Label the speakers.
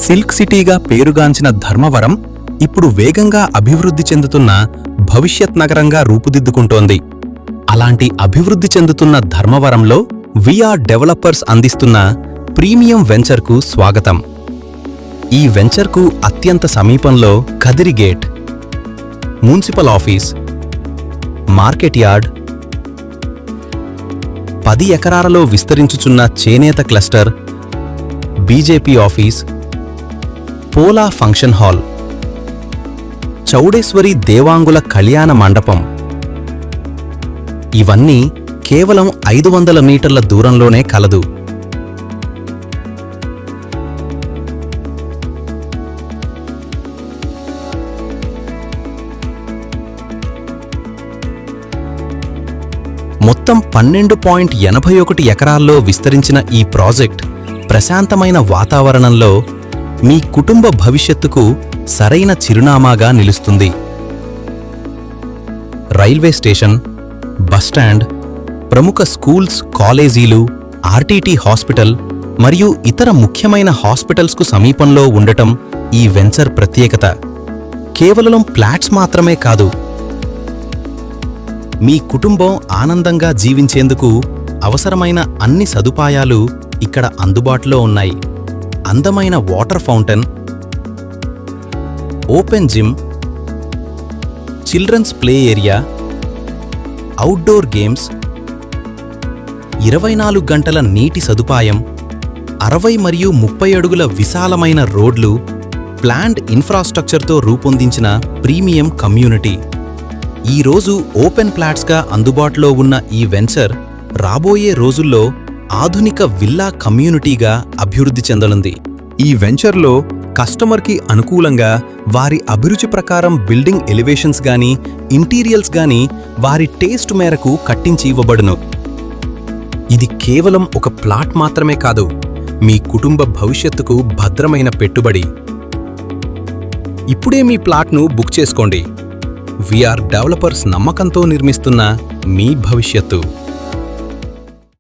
Speaker 1: Silk సిటీగా పేరుగాంచిన ధర్మవరం ఇప్పుడు వేగంగా అభివృద్ధి చెందుతున్న భవిష్యత్ నగరంగా రూపుదిద్దుకుంటోంది. అలాంటి అభివృద్ధి చెందుతున్న ధర్మవరంలో వీఆర్ డెవలపర్స్ అందిస్తున్న ప్రీమియం వెంచర్కు స్వాగతం. ఈ వెంచర్కు అత్యంత సమీపంలో Kadiri gate, municipal office, market yard, 10 ఎకరాలలో విస్తరించుచున్న చేనేత క్లస్టర్, బీజేపీ ఆఫీస్, పోలా ఫంక్షన్ హాల్, చౌడేశ్వరి దేవాంగుల కళ్యాణ మండపం ఇవన్నీ కేవలం 500 మీటర్ల దూరంలోనే కలదు. మొత్తం 12.81 ఎకరాల్లో విస్తరించిన ఈ ప్రాజెక్ట్ ప్రశాంతమైన వాతావరణంలో మీ కుటుంబ భవిష్యత్తుకు సరైన చిరునామాగా నిలుస్తుంది. రైల్వే స్టేషన్, బస్టాండ్, ప్రముఖ స్కూల్స్, కాలేజీలు, ఆర్టీటీ హాస్పిటల్ మరియు ఇతర ముఖ్యమైన హాస్పిటల్స్కు సమీపంలో ఉండటం ఈ వెంచర్ ప్రత్యేకత. కేవలం ఫ్లాట్స్ మాత్రమే కాదు, మీ కుటుంబం ఆనందంగా జీవించేందుకు అవసరమైన అన్ని సదుపాయాలు ఇక్కడ అందుబాటులో ఉన్నాయి. అందమైన water fountain, open gym, children's play area, outdoor games, 24 గంటల నీటి సదుపాయం, 60 మరియు 30 అడుగుల విశాలమైన రోడ్లు, ప్లాన్డ్ ఇన్ఫ్రాస్ట్రక్చర్తో రూపొందించిన ప్రీమియం కమ్యూనిటీ. ఈరోజు ఓపెన్ ఫ్లాట్స్గా అందుబాటులో ఉన్న ఈ వెంచర్ రాబోయే రోజుల్లో ఆధునిక విల్లా కమ్యూనిటీగా అభివృద్ధి చెందనుంది. ఈ వెంచర్లో కస్టమర్కి అనుకూలంగా వారి అభిరుచి ప్రకారం బిల్డింగ్ ఎలివేషన్స్ గానీ, ఇంటీరియల్స్ గానీ వారి టేస్ట్ మేరకు కట్టించి ఇవ్వబడును. ఇది కేవలం ఒక ప్లాట్ మాత్రమే కాదు, మీ కుటుంబ భవిష్యత్తుకు భద్రమైన పెట్టుబడి. ఇప్పుడే మీ ప్లాట్ను బుక్ చేసుకోండి. వీఆర్ డెవలపర్స్ నమ్మకంతో నిర్మిస్తున్న మీ భవిష్యత్తు.